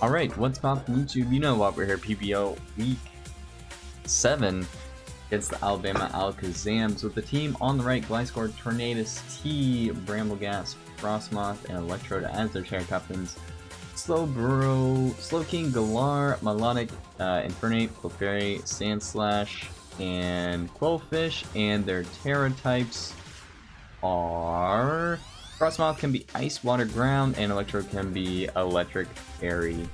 Alright, what's poppin' YouTube? You know what, we're here, PBO Week 7 against the Alabama Alakazams with the team on the right, Gliscor, Tornadus, T, Brambleghast, Frostmoth, and Electrode as their chair captains. Slowking, Galar, Melodic, Infernate, Clefairy, Sandslash, and Quillfish, and their Tera types are... Frostmoth can be Ice, Water, Ground, and Electrode can be Electric, Fairy,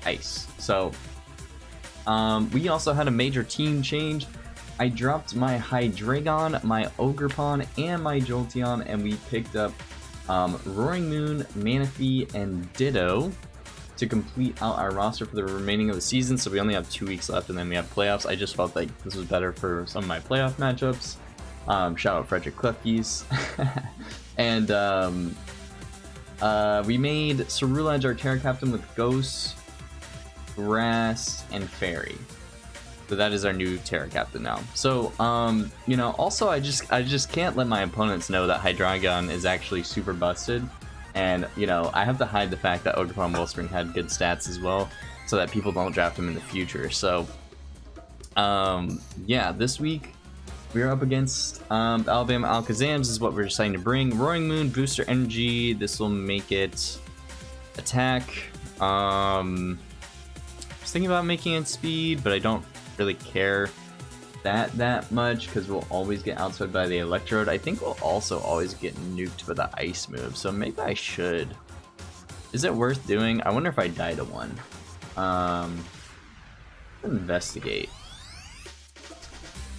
Ice. So, we also had a major team change. I dropped my Hydreigon, my Ogerpon, and my Jolteon, and we picked up Roaring Moon, Manaphy, and Ditto to complete out our roster for the remaining of the season. So we only have 2 weeks left, and then we have playoffs. I just felt like this was better for some of my playoff matchups. Shout out Frederick Klefkis. And we made Cerulege our Terra Captain with Ghost, Grass, and Fairy. So that is our new Terra Captain now. So, you know, also I just can't let my opponents know that Hydreigon is actually super busted. And, you know, I have to hide the fact that Ogerpon Wellspring had good stats as well, so that people don't draft him in the future. So, yeah, this week we're up against Alabama Alakazams is what we're deciding to bring. Roaring Moon, Booster Energy, this will make it attack. I was thinking about making it speed, but I don't really care that much because we'll always get outside by the Electrode. I think we'll also always get nuked by the Ice move, so maybe I should. Is it worth doing? I wonder if I die to one. Investigate.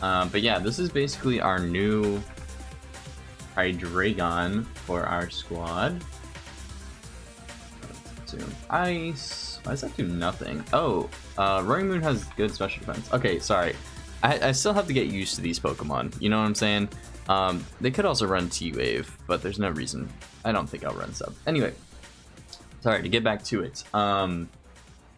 But yeah, this is basically our new Hydreigon for our squad. Ice. Why does that do nothing? Oh, Roaring Moon has good special defense. Okay, sorry. I still have to get used to these Pokemon. You know what I'm saying? They could also run T-Wave, but there's no reason. I don't think I'll run Sub. Anyway, sorry, to get back to it.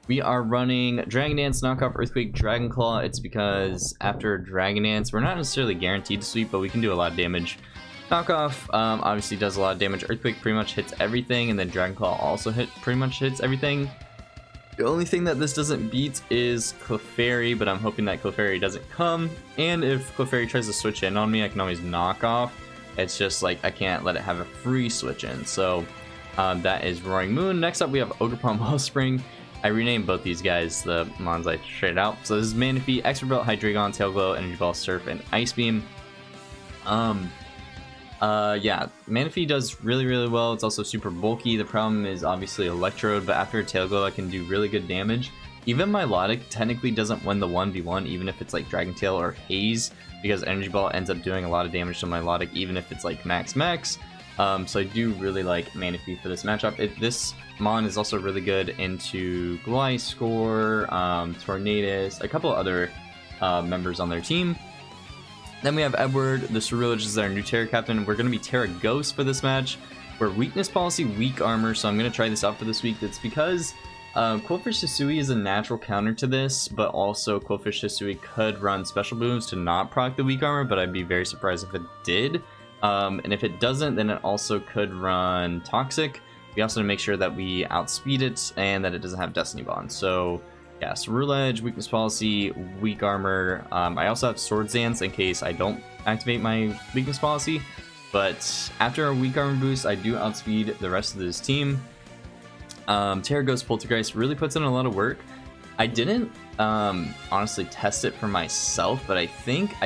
We are running Dragon Dance, Knockoff, Earthquake, Dragon Claw. It's because after Dragon Dance, we're not necessarily guaranteed to sweep, but we can do a lot of damage. Knockoff obviously does a lot of damage. Earthquake pretty much hits everything, and then Dragon Claw also pretty much hits everything. The only thing that this doesn't beat is Clefairy, but I'm hoping that Clefairy doesn't come. And if Clefairy tries to switch in on me, I can always knock off. It's just like I can't let it have a free switch in. So that is Roaring Moon. Next up, we have Ogerpon Wellspring. I renamed both these guys, the Mons I traded out. So this is Manaphy, Expert Belt, Hydreigon, Tail Glow, Energy Ball, Surf, and Ice Beam. Yeah, Manaphy does really well. It's also super bulky. The problem is obviously Electrode, but after a Tail Glow I can do really good damage. Even Milotic technically doesn't win the 1v1, even if it's like Dragon Tail or Haze, because Energy Ball ends up doing a lot of damage to Milotic, even if it's like max. So I do really like Manaphy for this matchup. This Mon is also really good into Gliscor, Tornadus, a couple other members on their team. Then we have Edward, the Cerulege is our new Terra Captain. We're going to be Terra Ghost for this match. We're Weakness Policy, Weak Armor, so I'm going to try this out for this week. That's because Qwilfish Hisui is a natural counter to this, but also Qwilfish Hisui could run special moves to not proc the Weak Armor, but I'd be very surprised if it did. And if it doesn't, then it also could run Toxic. We also need to make sure that we outspeed it and that it doesn't have Destiny Bond. So yeah, Cerulege, Weakness Policy, Weak Armor. I also have Sword Dance in case I don't activate my Weakness Policy. But after a Weak Armor boost, I do outspeed the rest of this team. Terra Ghost Poltergeist really puts in a lot of work. I didn't honestly test it for myself, but I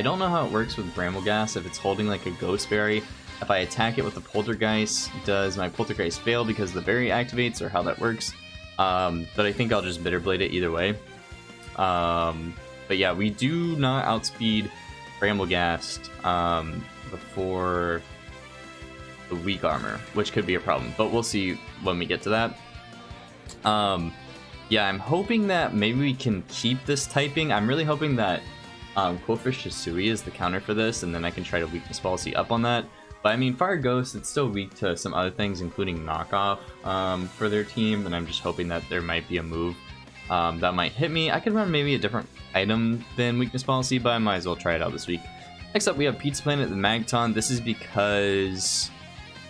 don't know how it works with Brambleghast if it's holding like a Ghost Berry. If I attack it with the Poltergeist, does my Poltergeist fail because the berry activates, or how that works? But I think I'll just Bitter Blade it either way. But yeah, we do not outspeed Brambleghast before the Weak Armor, which could be a problem, but we'll see when we get to that. Yeah, I'm hoping that maybe we can keep this typing. I'm really hoping that Qwilfish Hisui is the counter for this, and then I can try to Weakness Policy up on that. But I mean, Fire Ghost, it's still weak to some other things, including Knockoff for their team, and I'm just hoping that there might be a move that might hit me. I could run maybe a different item than Weakness Policy, but I might as well try it out this week. Next up, we have Pizza Planet, the Magneton. This is because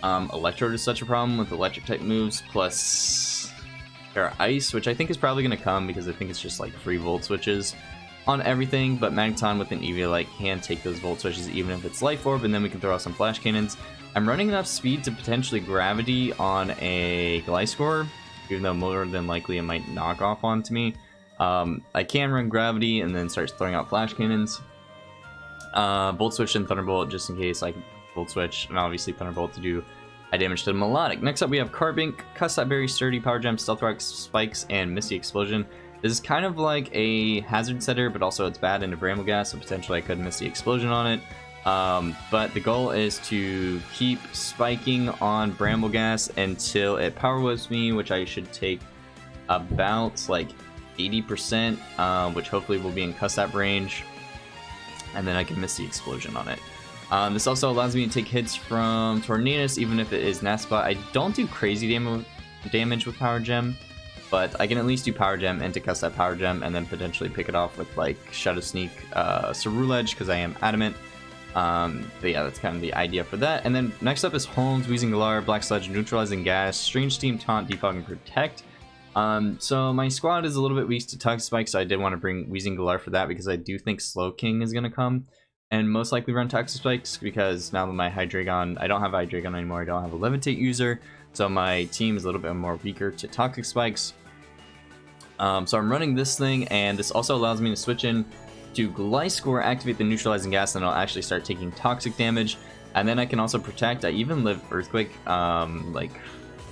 Electrode is such a problem with electric type moves, plus Tera Ice, which I think is probably going to come because I think it's just like free volt switches on everything, but Magneton with an Eviolite can take those volt switches even if it's Life Orb, and then we can throw out some Flash Cannons. I'm running enough speed to potentially Gravity on a Gliscor, even though more than likely it might knock off onto me. I can run Gravity and then start throwing out Flash Cannons. Volt Switch and Thunderbolt just in case I Volt Switch, and obviously Thunderbolt to do high damage to the Melodic. Next up we have Carbink, Custap Berry, Sturdy, Power Gem, Stealth Rock, Spikes, and Misty Explosion. This is kind of like a hazard setter, but also it's bad into Bramble Gas, so potentially I could Misty Explosion on it. But the goal is to keep spiking on Bramble Gas until it Power Whips me, which I should take about like 80%, which hopefully will be in Custap range. And then I can Misty Explosion on it. This also allows me to take hits from Tornadus, even if it is Naspa. I don't do crazy damage with Power Gem, but I can at least do Power Gem into Custap Power Gem, and then potentially pick it off with like Shadow Sneak, Ceruledge, because I am Adamant. But yeah, that's kind of the idea for that. And then next up is Holmes, Wheezing Galar, Black Sludge, Neutralizing Gas, Strange Steam, Taunt, Defog, and Protect. So my squad is a little bit weak to Tug Spike, so I did want to bring Wheezing Galar for that because I do think Slow King is going to come and most likely run Toxic Spikes, because now that my Hydreigon, I don't have Hydreigon anymore, I don't have a Levitate user, so my team is a little bit more weaker to Toxic Spikes. So I'm running this thing, and this also allows me to switch in to Gliscor, activate the Neutralizing Gas, and I'll actually start taking toxic damage. And then I can also Protect. I even live Earthquake, like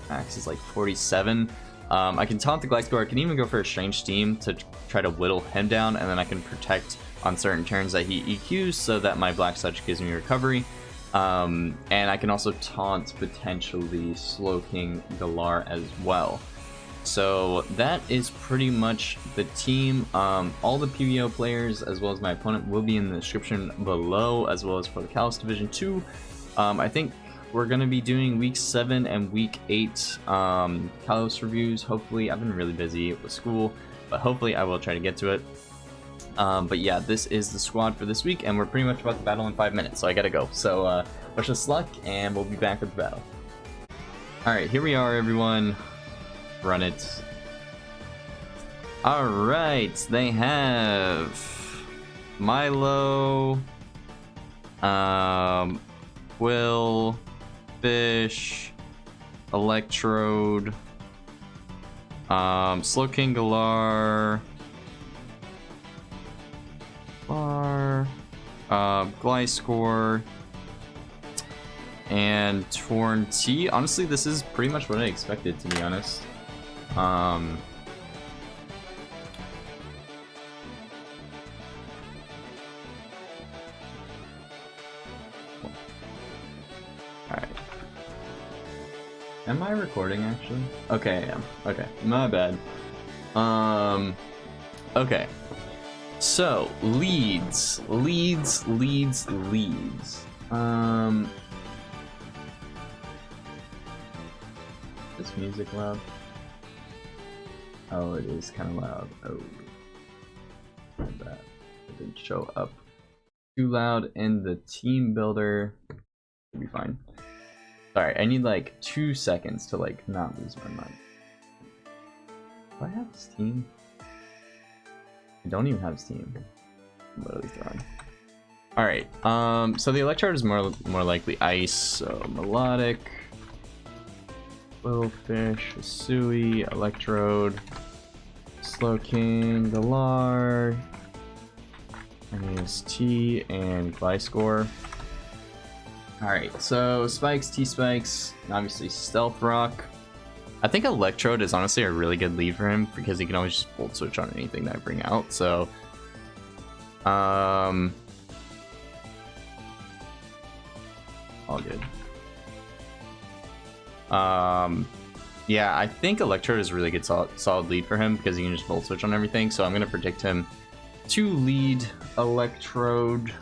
max is like 47. I can taunt the Gliscor, I can even go for a Strange Steam to try to whittle him down, and then I can Protect on certain turns that he EQs so that my Black Sludge gives me recovery. And I can also taunt potentially Slowking Galar as well. So that is pretty much the team. All the PBO players as well as my opponent will be in the description below, as well as for the Kalos Division 2. I think we're going to be doing Week 7 and Week 8 Kalos reviews. Hopefully, I've been really busy with school, but hopefully I will try to get to it. But yeah, this is the squad for this week, and we're pretty much about to battle in 5 minutes, so I gotta go. So wish us luck, and we'll be back with the battle. Alright, here we are, everyone. Run it. Alright, they have Milo, Quill, Fish, Electrode, Slowking Galar, Gliscor, and Torn T. Honestly, this is pretty much what I expected, to be honest. Alright. Am I recording actually? Okay, I am. Okay, my bad. Okay. So, leads. Is music loud? Oh, it is kind of loud. Oh, that it didn't show up too loud in the team builder. It'll be fine. Sorry, I need like 2 seconds to like not lose my mind. Do I have Steam? I don't even have Steam. I'm literally throwing. Alright, so the Electrode is more likely Ice, so Melodic, Willowfish, Sui, Electrode, Slowking, Galar, AST, and Gliscor. Alright, so Spikes, T-Spikes, and obviously Stealth Rock. I think Electrode is honestly a really good lead for him because he can always just Volt Switch on anything that I bring out, so... all good. Yeah, I think Electrode is a really good solid lead for him because he can just Volt Switch on everything, so I'm going to predict him to lead Electrode.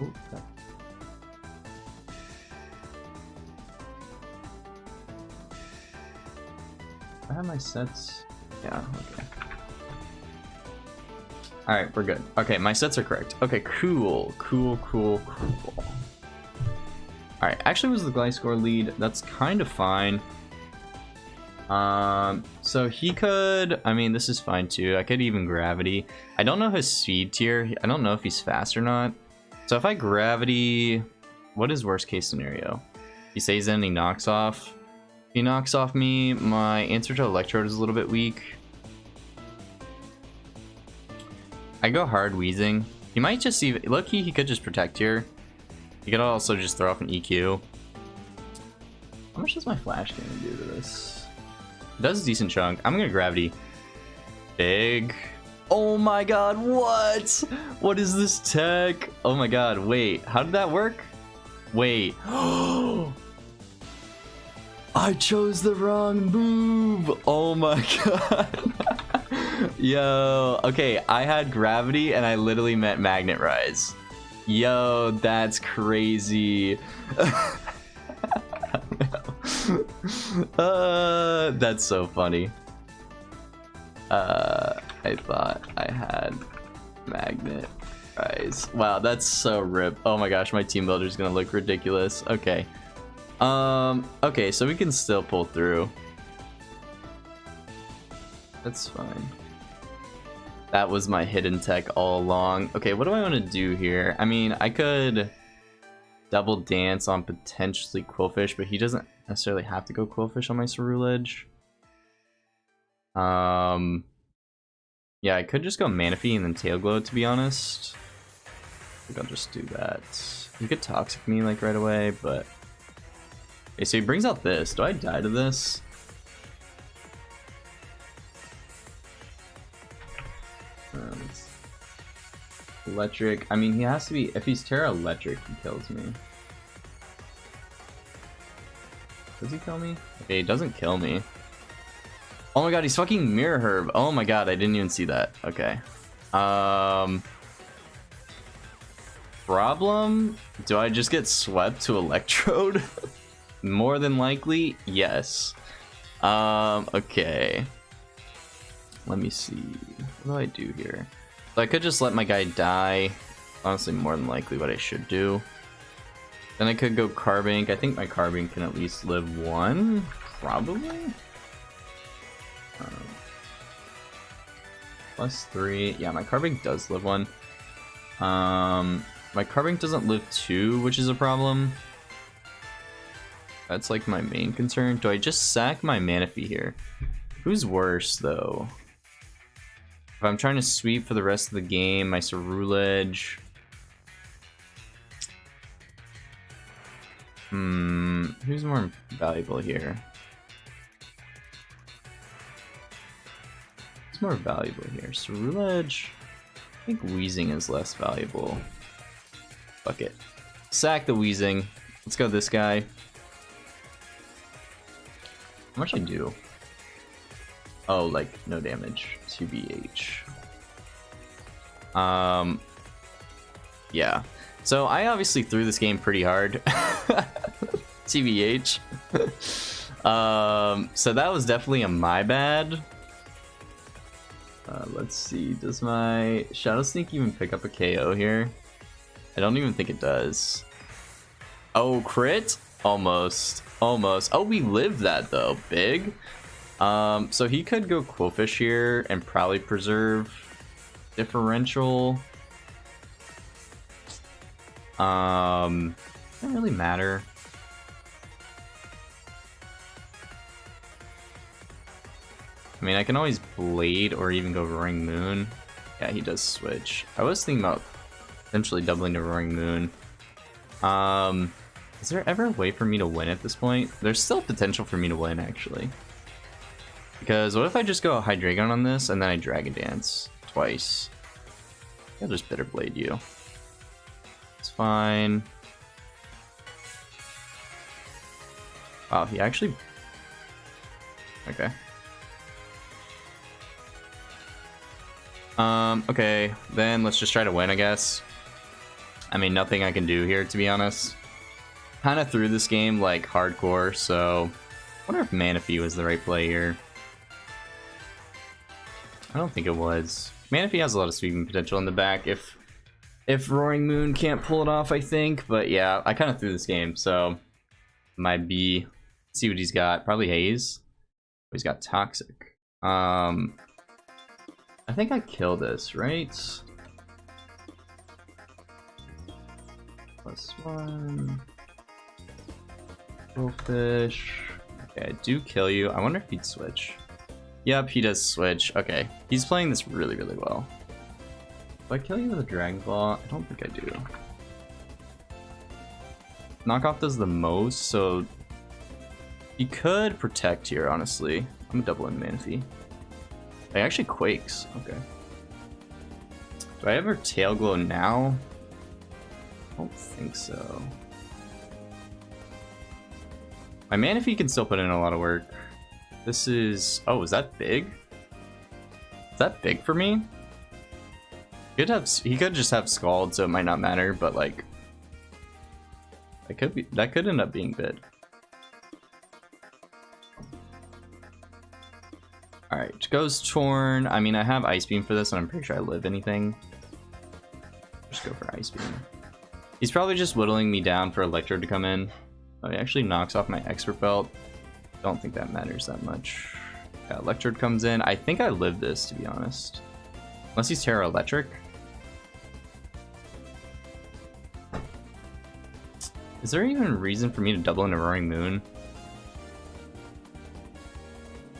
Ooh, okay. I have my sets. Yeah, okay. Alright, we're good. Okay, my sets are correct. Okay, cool. Alright, actually was the Gliscor lead. That's kind of fine. So he could, I mean, this is fine too. I could even gravity. I don't know his speed tier. I don't know if he's fast or not. So if I gravity, what is worst case scenario? He stays in and he knocks off. If he knocks off me, my answer to electrode is a little bit weak. I go hard wheezing. He might just see, look, he could just protect here. He could also just throw off an EQ. How much does my flash cannon do to this? It does a decent chunk. I'm gonna gravity. Big. Oh my god, what? What is this tech? Oh my god, wait, how did that work? Wait. I chose the wrong move. Oh my god. Yo, okay, I had gravity and I literally meant magnet rise. Yo, that's crazy. That's so funny. I thought I had magnet rise. Wow, that's so rip. Oh my gosh, my team builder is gonna look ridiculous. Okay. Okay, so we can still pull through. That's fine. That was my hidden tech all along. Okay, what do I want to do here? I mean, I could double dance on potentially Quillfish, but he doesn't necessarily have to go Quillfish on my Cerulege. Yeah, I could just go Manaphy and then Tail Glow, to be honest. I think I'll just do that. He could Toxic me like right away, but... Okay, so he brings out this. Do I die to this? Electric. I mean, he has to be... If he's Tera Electric, he kills me. Does he kill me? Okay, he doesn't kill me. Oh my god, he's fucking Mirror Herb. Oh my god, I didn't even see that. Okay. Problem? Do I just get swept to Electrode? More than likely, yes. Okay. Let me see. What do I do here? So I could just let my guy die. Honestly, more than likely what I should do. Then I could go Carbink. I think my Carbink can at least live one. Probably. +3. Yeah, my Carbink does live one. My Carbink doesn't live two, which is a problem. That's like my main concern. Do I just sack my Manaphy here? Who's worse though? If I'm trying to sweep for the rest of the game, my Cerulege. Who's more valuable here? Who's more valuable here? Cerulege? I think Wheezing is less valuable. Fuck it. Sack the Wheezing. Let's go this guy. How much I do? Oh, like, no damage. 2BH. Yeah. So, I obviously threw this game pretty hard. TBH. So that was definitely a my bad. Let's see. Does my Shadow Sneak even pick up a KO here? I don't even think it does. Oh, crit? Almost. Almost. Oh, we lived that, though. Big. So he could go Quillfish here and probably preserve differential. Doesn't really matter. I mean, I can always Blade or even go Roaring Moon. Yeah, he does switch. I was thinking about potentially doubling to Roaring Moon. Is there ever a way for me to win at this point? There's still potential for me to win, actually. Because what if I just go Hydreigon on this and then I Dragon Dance twice? I'll just Bitter Blade you. It's fine. Wow, he actually... Okay. Okay, then let's just try to win, I guess. I mean, nothing I can do here, to be honest. Kind of threw this game, like, hardcore, so... I wonder if Manaphy was the right play here. I don't think it was. Manaphy has a lot of sweeping potential in the back if Roaring Moon can't pull it off, I think. But yeah, I kind of threw this game, so... Might be... See what he's got. Probably Haze. He's got toxic. I think I kill this, right? +1. Goldfish. Okay, I do kill you. I wonder if he'd switch. Yep, he does switch. Okay, he's playing this really, really well. Do I kill you with a Dragon Claw? I don't think I do. Knockoff does the most, so he could protect here, honestly. I'm gonna double in Manaphy. He actually quakes. Okay. Do I ever Tail Glow now? I don't think so. My Manaphy can still put in a lot of work. This is... Oh, is that big? Is that big for me? He could just have Scald, so it might not matter, but like... That could end up being big. Alright, goes Torn. I mean, I have Ice Beam for this, and I'm pretty sure I live anything. Just go for Ice Beam. He's probably just whittling me down for Electro to come in. Oh, he actually knocks off my Expert Belt. Don't think that matters that much. Yeah, Electrode comes in. I think I live this, to be honest. Unless he's Tera Electric. Is there even a reason for me to double into Roaring Moon?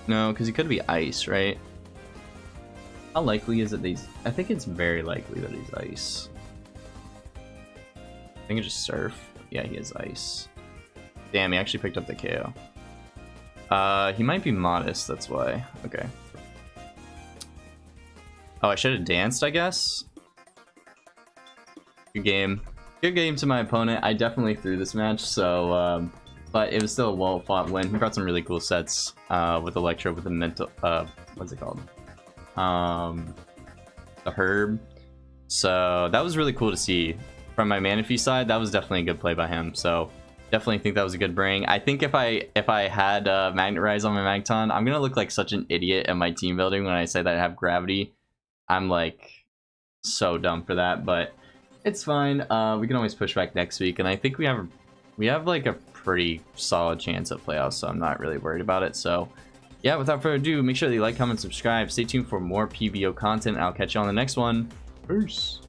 No, because he could be Ice, right? How likely is it that he's... I think it's very likely that he's Ice. I think it's just Surf. Yeah, he is Ice. Damn, he actually picked up the KO. He might be Modest, that's why. Okay. Oh, I should have danced, I guess? Good game. Good game to my opponent. I definitely threw this match, so... but it was still a well-fought win. He brought some really cool sets with Electro, with the mental... what's it called? The Herb. So that was really cool to see. From my Manaphy side, that was definitely a good play by him, so... Definitely think that was a good bring. I think if I had Magnet Rise on my Magneton, I'm gonna look like such an idiot in my team building when I say that I have Gravity. I'm like so dumb for that, but it's fine. We can always push back next week, and I think we have like a pretty solid chance at playoffs, so I'm not really worried about it. So yeah, without further ado, make sure that you like, comment, subscribe. Stay tuned for more PBO content, and I'll catch you on the next one. Peace.